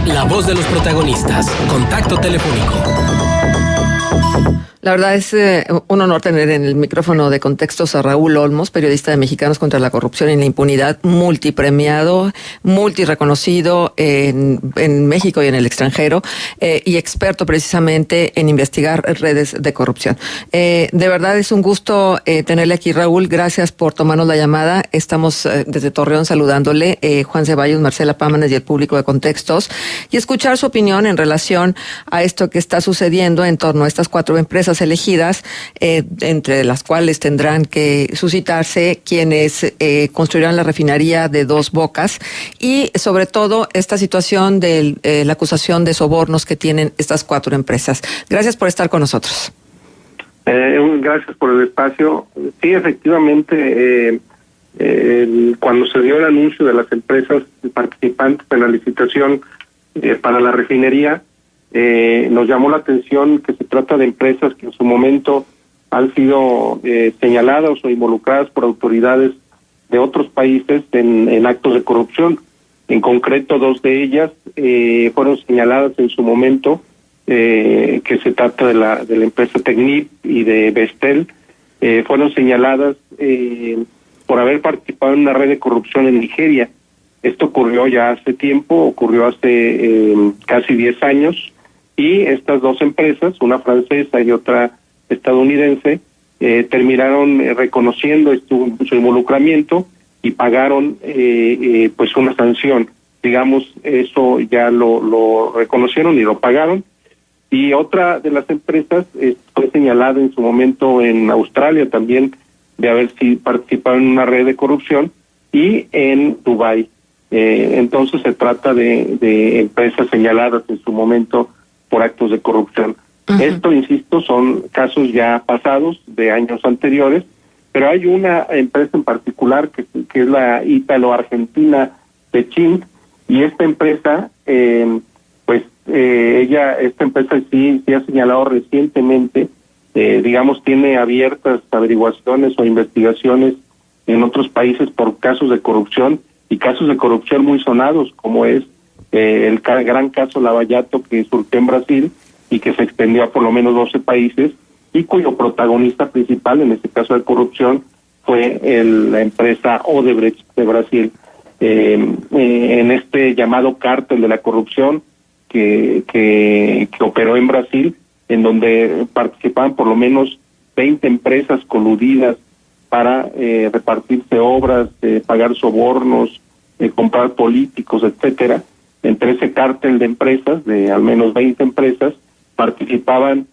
La voz de los protagonistas. Contacto telefónico. La verdad es un honor tener en el micrófono de Contextos a Raúl Olmos, periodista de Mexicanos contra la Corrupción y la Impunidad, multipremiado, multireconocido en México y en el extranjero, y experto precisamente en investigar redes de corrupción. De verdad es un gusto tenerle aquí, Raúl. Gracias por tomarnos la llamada. Estamos desde Torreón saludándole, Juan Ceballos, Marcela Pámanes y el público de Contextos, y escuchar su opinión en relación a esto que está sucediendo en torno a estas 4 empresas elegidas, entre las cuales tendrán que suscitarse quienes construirán la refinería de Dos Bocas, y sobre todo esta situación de la acusación de sobornos que tienen estas 4 empresas. Gracias por estar con nosotros. Gracias por el espacio. Sí, efectivamente, cuando se dio el anuncio de las empresas participantes en la licitación para la refinería, nos llamó la atención que se trata de empresas que en su momento han sido señaladas o involucradas por autoridades de otros países en actos de corrupción. En concreto, 2 de ellas fueron señaladas en su momento, que se trata de la empresa Tecnip y de Vestel. Fueron señaladas por haber participado en una red de corrupción en Nigeria. Esto ocurrió ya hace tiempo, ocurrió hace casi 10 años. Y estas 2 empresas, una francesa y otra estadounidense, terminaron reconociendo su involucramiento y pagaron pues una sanción. Digamos, eso ya lo reconocieron y lo pagaron. Y otra de las empresas fue señalada en su momento en Australia también de haber participado en una red de corrupción, y en Dubái. Entonces se trata de empresas señaladas en su momento por actos de corrupción. Uh-huh. Esto, insisto, son casos ya pasados de años anteriores, pero hay una empresa en particular que es la ítalo-argentina Techint, y esta empresa, esta empresa sí ha señalado recientemente, digamos, tiene abiertas averiguaciones o investigaciones en otros países por casos de corrupción, y casos de corrupción muy sonados, como es el gran caso Lavallato, que surgió en Brasil y que se extendió a por lo menos 12 países, y cuyo protagonista principal en este caso de corrupción fue la empresa Odebrecht de Brasil. En este llamado cártel de la corrupción que operó en Brasil, en donde participaban por lo menos 20 empresas coludidas para repartirse obras, pagar sobornos, comprar políticos, etcétera. Entre ese cártel de empresas, de al menos 20 empresas, participaban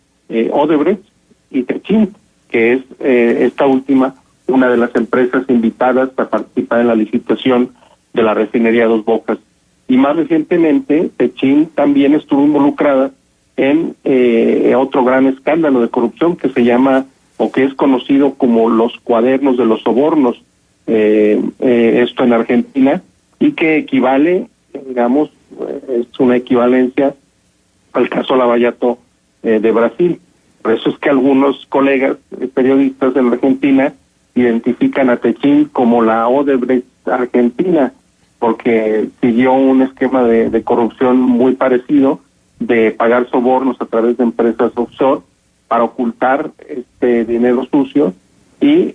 Odebrecht y Techint, que es esta última una de las empresas invitadas para participar en la licitación de la refinería Dos Bocas. Y más recientemente, Techint también estuvo involucrada en otro gran escándalo de corrupción que se llama, o que es conocido como los cuadernos de los sobornos, esto en Argentina, y que equivale, digamos, es una equivalencia al caso Lavallato de Brasil. Por eso es que algunos colegas periodistas en Argentina identifican a Techint como la Odebrecht argentina, porque siguió un esquema de corrupción muy parecido, de pagar sobornos a través de empresas offshore para ocultar este dinero sucio y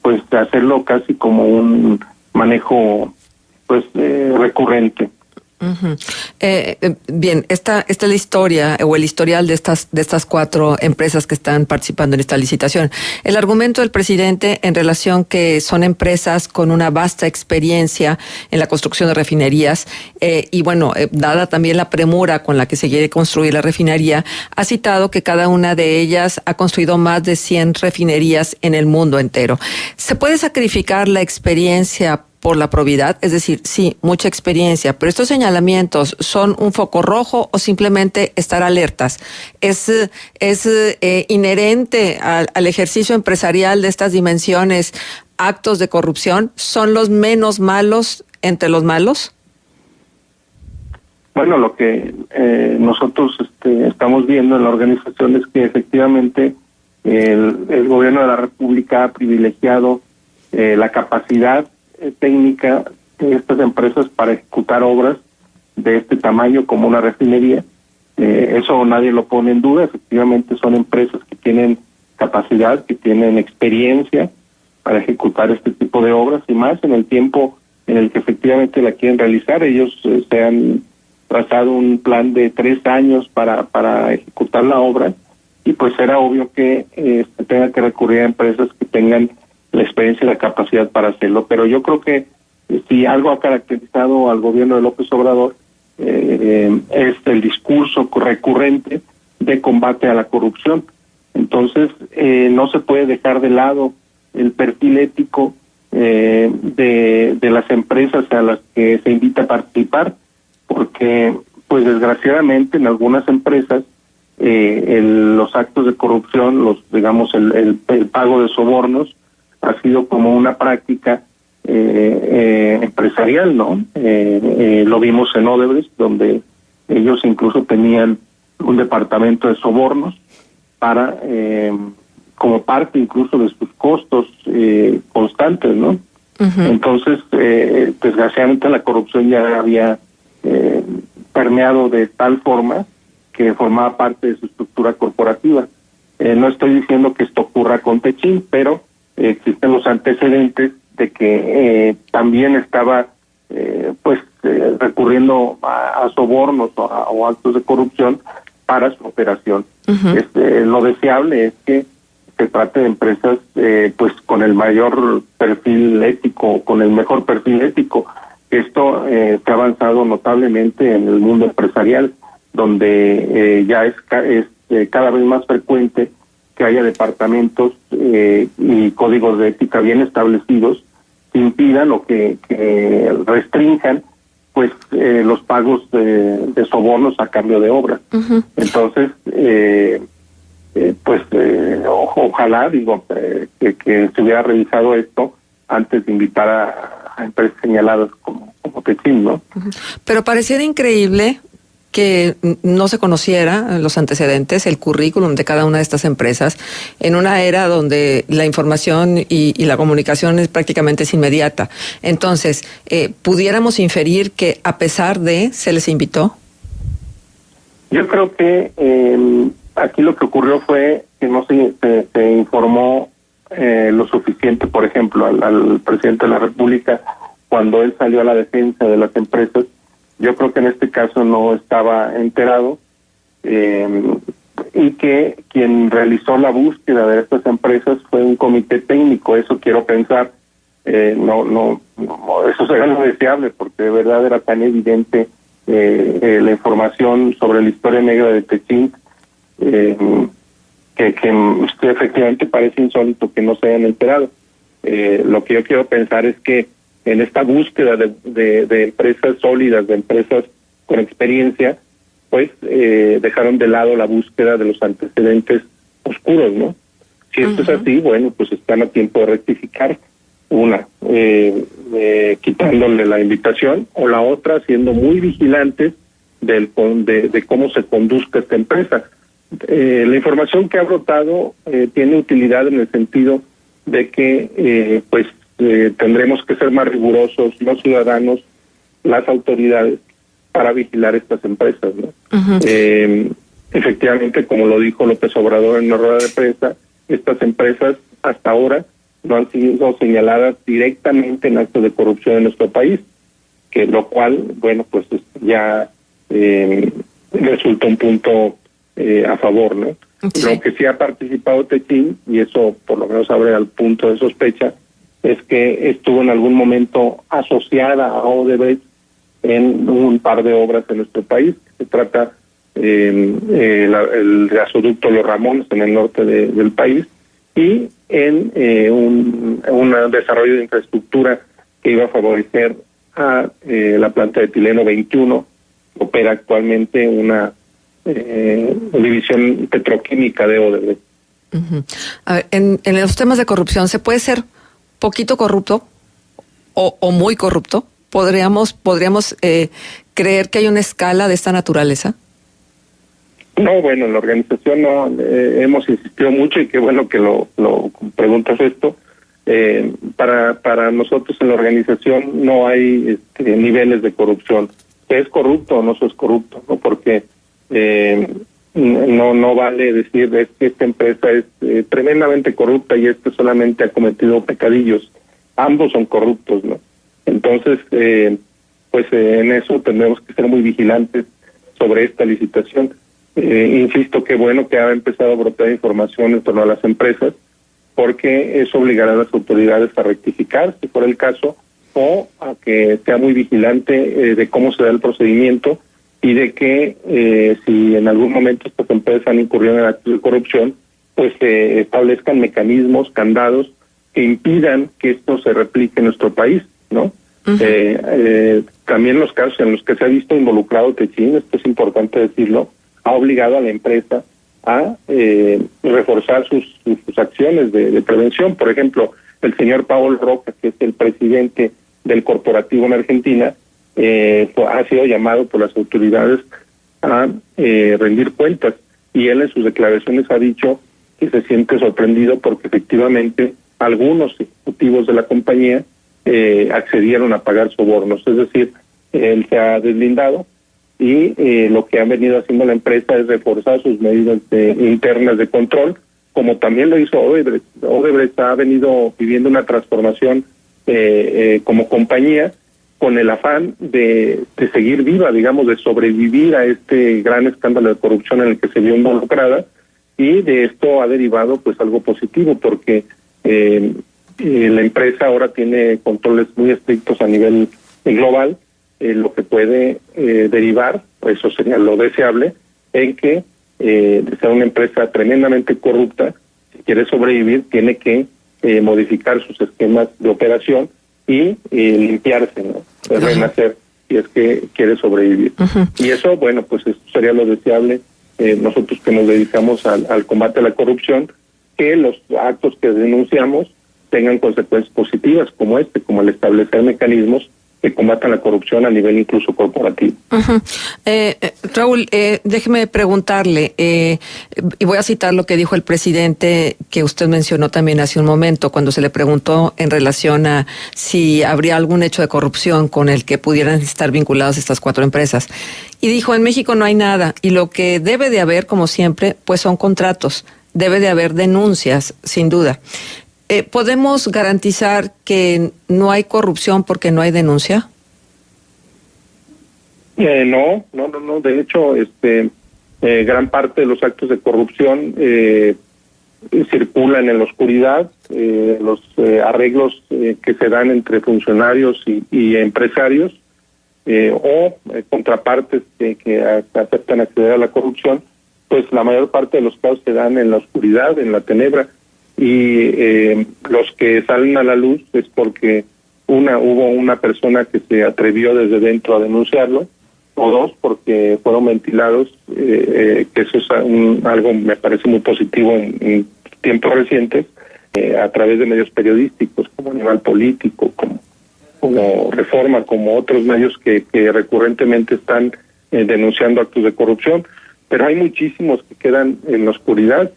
pues hacerlo casi como un manejo pues recurrente. Uh-huh. Bien, esta es la historia o el historial de estas 4 empresas que están participando en esta licitación. El argumento del presidente en relación que son empresas con una vasta experiencia en la construcción de refinerías y bueno, dada también la premura con la que se quiere construir la refinería, ha citado que cada una de ellas ha construido más de 100 refinerías en el mundo entero. ¿Se puede sacrificar la experiencia por la probidad? Es decir, sí, mucha experiencia, pero estos señalamientos son un foco rojo o simplemente estar alertas. Es inherente al ejercicio empresarial de estas dimensiones, actos de corrupción. ¿Son los menos malos entre los malos? Bueno, lo que nosotros estamos viendo en la organización es que efectivamente el gobierno de la República ha privilegiado la capacidad técnica de estas empresas para ejecutar obras de este tamaño como una refinería. Eso nadie lo pone en duda. Efectivamente son empresas que tienen capacidad, que tienen experiencia para ejecutar este tipo de obras, y más en el tiempo en el que efectivamente la quieren realizar. Ellos se han trazado un plan de 3 años para ejecutar la obra, y pues era obvio que se tenga que recurrir a empresas que tengan la experiencia y la capacidad para hacerlo. Pero yo creo que si algo ha caracterizado al gobierno de López Obrador es el discurso recurrente de combate a la corrupción. Entonces no se puede dejar de lado el perfil ético de las empresas a las que se invita a participar, porque pues desgraciadamente en algunas empresas los actos de corrupción, el pago de sobornos ha sido como una práctica empresarial, ¿no? Lo vimos en Odebrecht, donde ellos incluso tenían un departamento de sobornos para como parte incluso de sus costos constantes, ¿no? Uh-huh. Entonces, desgraciadamente la corrupción ya había permeado de tal forma que formaba parte de su estructura corporativa. No estoy diciendo que esto ocurra con Techint, pero existen los antecedentes de que también estaba recurriendo a sobornos o actos de corrupción para su operación. Uh-huh. Lo deseable es que se trate de empresas con el mayor perfil ético, con el mejor perfil ético. Esto se ha avanzado notablemente en el mundo empresarial, donde ya es cada vez más frecuente que haya departamentos y códigos de ética bien establecidos que impidan o que restrinjan los pagos de sobornos a cambio de obras. Uh-huh. Entonces, ojalá que se hubiera revisado esto antes de invitar a empresas señaladas como Techint, ¿no? Uh-huh. Pero pareciera increíble que no se conociera los antecedentes, el currículum de cada una de estas empresas, en una era donde la información y la comunicación prácticamente es inmediata. Entonces, ¿pudiéramos inferir que a pesar de se les invitó? Yo creo que aquí lo que ocurrió fue que no se informó lo suficiente, por ejemplo, al presidente de la República cuando él salió a la defensa de las empresas. Yo creo que en este caso no estaba enterado y que quien realizó la búsqueda de estas empresas fue un comité técnico. Eso quiero pensar. No, eso sería lo deseable, porque de verdad era tan evidente la información sobre la historia negra de Techint que efectivamente parece insólito que no se hayan enterado. Lo que yo quiero pensar es que en esta búsqueda de empresas sólidas, de empresas con experiencia, dejaron de lado la búsqueda de los antecedentes oscuros, ¿no? Si esto es así, bueno, pues están a tiempo de rectificar. Una, quitándole la invitación, o la otra, siendo muy vigilantes de cómo se conduzca esta empresa. La información que ha brotado tiene utilidad en el sentido de que, tendremos que ser más rigurosos los ciudadanos, las autoridades, para vigilar estas empresas, ¿no? Uh-huh. Efectivamente, como lo dijo López Obrador en una rueda de prensa, estas empresas hasta ahora no han sido señaladas directamente en actos de corrupción en nuestro país, que lo cual, bueno, pues ya resulta un punto a favor, ¿no? Sí. Lo que sí ha participado Techint, y eso por lo menos abre al punto de sospecha, es que estuvo en algún momento asociada a Odebrecht en un par de obras en nuestro país. Se trata el gasoducto Los Ramones en el norte del país, y en un desarrollo de infraestructura que iba a favorecer a la planta de etileno 21. Opera actualmente una división petroquímica de Odebrecht. Uh-huh. A ver, en los temas de corrupción, ¿se puede ser poquito corrupto o muy corrupto? ¿Podríamos creer que hay una escala de esta naturaleza? No, bueno, en la organización no hemos insistido mucho, y qué bueno que lo preguntas esto. Para nosotros en la organización no hay niveles de corrupción. se es corrupto o no se es corrupto, ¿no? Porque no vale decir es que esta empresa es tremendamente corrupta y este solamente ha cometido pecadillos. Ambos son corruptos, ¿no? Entonces, en eso tendremos que ser muy vigilantes sobre esta licitación. Insisto que bueno que ha empezado a brotar información en torno a las empresas, porque eso obligará a las autoridades a rectificar, si fuera el caso, o a que sea muy vigilante de cómo se da el procedimiento y de que si en algún momento estas empresas han incurrido en actos de corrupción, pues se establezcan mecanismos, candados que impidan que esto se replique en nuestro país, ¿no? Uh-huh. También los casos en los que se ha visto involucrado Techin, esto es importante decirlo, ha obligado a la empresa a reforzar sus acciones de prevención. Por ejemplo, el señor Paul Roca, que es el presidente del corporativo en Argentina, ha sido llamado por las autoridades a rendir cuentas, y él en sus declaraciones ha dicho que se siente sorprendido porque efectivamente algunos ejecutivos de la compañía accedieron a pagar sobornos. Es decir, él se ha deslindado y lo que ha venido haciendo la empresa es reforzar sus medidas internas de control, como también lo hizo Odebrecht. Odebrecht ha venido viviendo una transformación como compañía con el afán de seguir viva, digamos, de sobrevivir a este gran escándalo de corrupción en el que se vio involucrada, y de esto ha derivado pues algo positivo, porque la empresa ahora tiene controles muy estrictos a nivel global, lo que puede derivar, eso sería lo deseable, en que de ser una empresa tremendamente corrupta, si quiere sobrevivir, tiene que modificar sus esquemas de operación y limpiarse, ¿no? Renacer, si es que quiere sobrevivir. Uh-huh. Y eso, bueno, pues eso sería lo deseable, nosotros que nos dedicamos al combate a la corrupción, que los actos que denunciamos tengan consecuencias positivas como como el establecer mecanismos que combatan la corrupción a nivel incluso corporativo. Uh-huh. Raúl, déjeme preguntarle, y voy a citar lo que dijo el presidente, que usted mencionó también hace un momento, cuando se le preguntó en relación a si habría algún hecho de corrupción con el que pudieran estar vinculadas estas 4 empresas. Y dijo, en México no hay nada, y lo que debe de haber, como siempre, pues son contratos, debe de haber denuncias, sin duda. ¿Podemos garantizar que no hay corrupción porque no hay denuncia? No. De hecho, gran parte de los actos de corrupción circulan en la oscuridad. Los arreglos que se dan entre funcionarios y empresarios o contrapartes que aceptan acceder a la corrupción, pues la mayor parte de los casos se dan en la oscuridad, en la tenebra. Y los que salen a la luz es porque hubo una persona que se atrevió desde dentro a denunciarlo, o 2 porque fueron ventilados, que eso es algo me parece muy positivo en tiempos recientes, a través de medios periodísticos como Animal Político, como Reforma, como otros medios que recurrentemente están denunciando actos de corrupción, pero hay muchísimos que quedan en la oscuridad.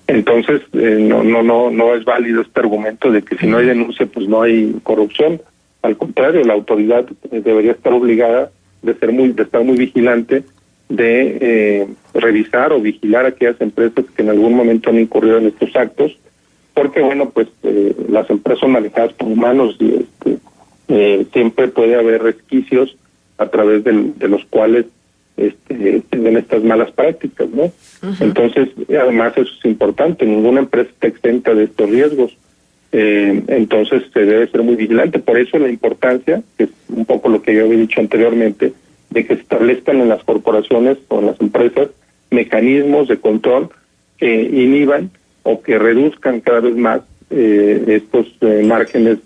Entonces no es válido este argumento de que si no hay denuncia pues no hay corrupción. Al contrario, la autoridad debería estar obligada de estar muy vigilante, de revisar o vigilar a aquellas empresas que en algún momento han incurrido en estos actos, porque bueno, pues las empresas son manejadas por humanos y siempre puede haber resquicios a través de los cuales tienen estas malas prácticas, ¿no? Uh-huh. Entonces, además eso es importante, ninguna empresa está exenta de estos riesgos, entonces se debe ser muy vigilante. Por eso la importancia, que es un poco lo que yo había dicho anteriormente, de que se establezcan en las corporaciones o en las empresas mecanismos de control que inhiban o que reduzcan cada vez más estos márgenes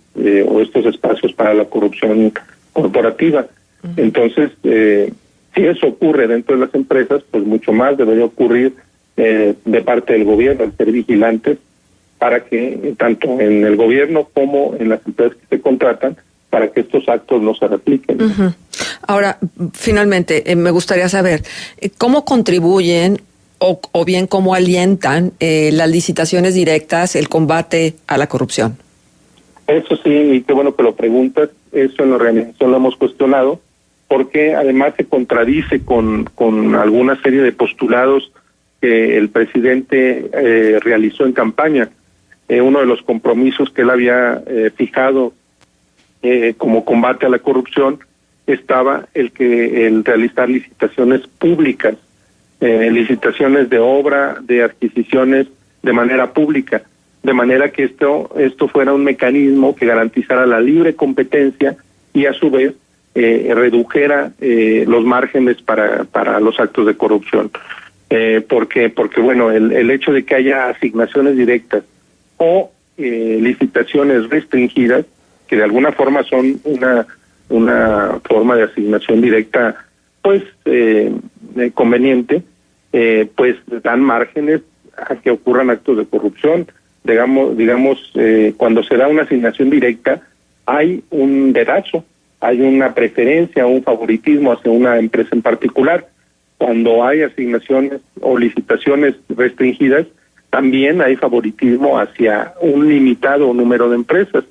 o estos espacios para la corrupción corporativa. Uh-huh. Entonces, si eso ocurre dentro de las empresas, pues mucho más debería ocurrir de parte del gobierno, el ser vigilantes, para que tanto en el gobierno como en las empresas que se contratan, para que estos actos no se repliquen. Uh-huh. Ahora, finalmente, me gustaría saber cómo contribuyen o bien cómo alientan las licitaciones directas, el combate a la corrupción. Eso sí, y qué bueno que lo preguntas. eso en la organización lo hemos cuestionado, porque además se contradice con alguna serie de postulados que el presidente realizó en campaña. Uno de los compromisos que él había fijado como combate a la corrupción estaba el realizar licitaciones públicas, licitaciones de obra, de adquisiciones de manera pública, de manera que esto fuera un mecanismo que garantizara la libre competencia y a su vez redujera los márgenes para los actos de corrupción. Porque bueno, el hecho de que haya asignaciones directas o licitaciones restringidas, que de alguna forma son una forma de asignación directa pues conveniente, pues dan márgenes a que ocurran actos de corrupción. Digamos cuando se da una asignación directa hay un dedazo, hay una preferencia, un favoritismo hacia una empresa en particular. Cuando hay asignaciones o licitaciones restringidas, también hay favoritismo hacia un limitado número de empresas.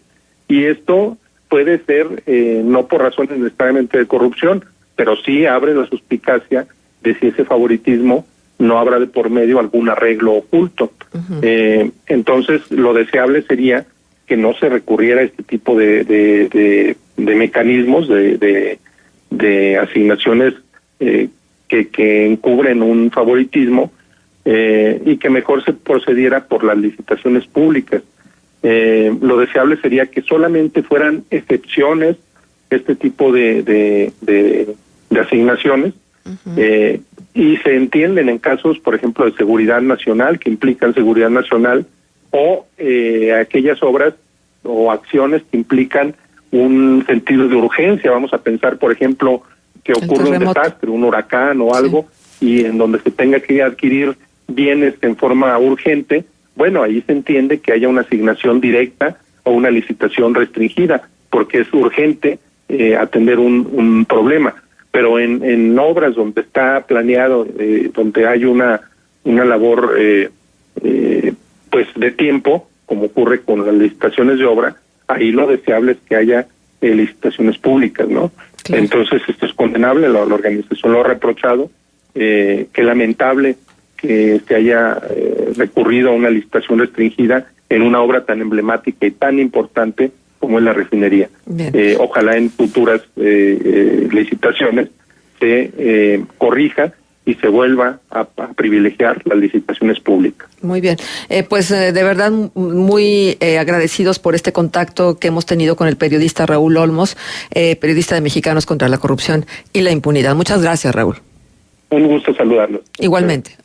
Y esto puede ser no por razones necesariamente de corrupción, pero sí abre la suspicacia de si ese favoritismo no habrá de por medio algún arreglo oculto. Uh-huh. Entonces, lo deseable sería que no se recurriera a este tipo de mecanismos de asignaciones que encubren un favoritismo y que mejor se procediera por las licitaciones públicas. Lo deseable sería que solamente fueran excepciones este tipo de asignaciones. Uh-huh. Y se entienden en casos, por ejemplo, de seguridad nacional, que implican seguridad nacional, o aquellas obras o acciones que implican un sentido de urgencia. Vamos a pensar, por ejemplo, que ocurre un desastre, un huracán o algo, sí, y en donde se tenga que adquirir bienes en forma urgente. Bueno, ahí se entiende que haya una asignación directa o una licitación restringida, porque es urgente atender un problema. Pero en obras donde está planeado, donde hay una labor pues de tiempo, como ocurre con las licitaciones de obra, ahí lo deseable es que haya licitaciones públicas, ¿no? Claro. Entonces esto es condenable, la organización lo ha reprochado, qué lamentable que se haya recurrido a una licitación restringida en una obra tan emblemática y tan importante como es la refinería. Ojalá en futuras licitaciones se corrija y se vuelva a privilegiar las licitaciones públicas. Muy bien. Pues de verdad muy agradecidos por este contacto que hemos tenido con el periodista Raúl Olmos, periodista de Mexicanos contra la Corrupción y la Impunidad. Muchas gracias, Raúl. Un gusto saludarlos. Igualmente.